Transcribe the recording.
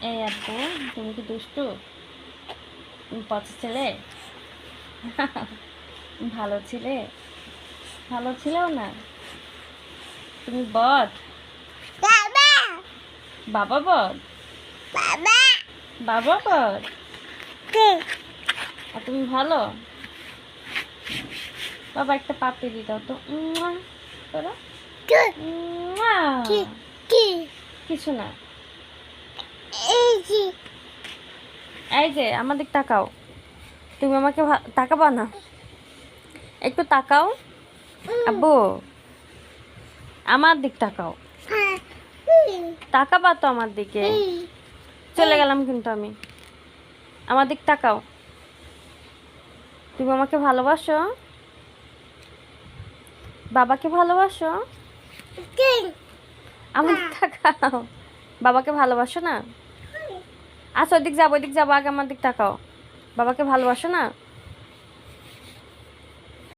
এই আপু, তুমি কি দুষ্টু? তুমি পচা ছেলে? ভালো ছিলে? ভালো ছিলেও না? তুমি বদ? বাবা বদ? বাবা বদ? আর তুমি ভালো? বাবা একটা পাপ্পি দাও তো। করো। কিছু না। এই যে আমার দিক তাকাও। তুমি আমাকে তাকাবা না? একটু তাকাও আব্বু, আমার দিক তাকাও। তাকাবা তো আমার দিকে? চলে গেলাম কিন্তু আমি। আমার দিক তাকাও। তুমি আমাকে ভালোবাসো? বাবাকে ভালোবাসো? আমার দিক তাকাও। বাবাকে ভালোবাসো না? আচ্ছা ওদিক যাবো, ওদিক যাবো, আগে আমার দিক তাকাও। বাবাকে ভালোবাসো না?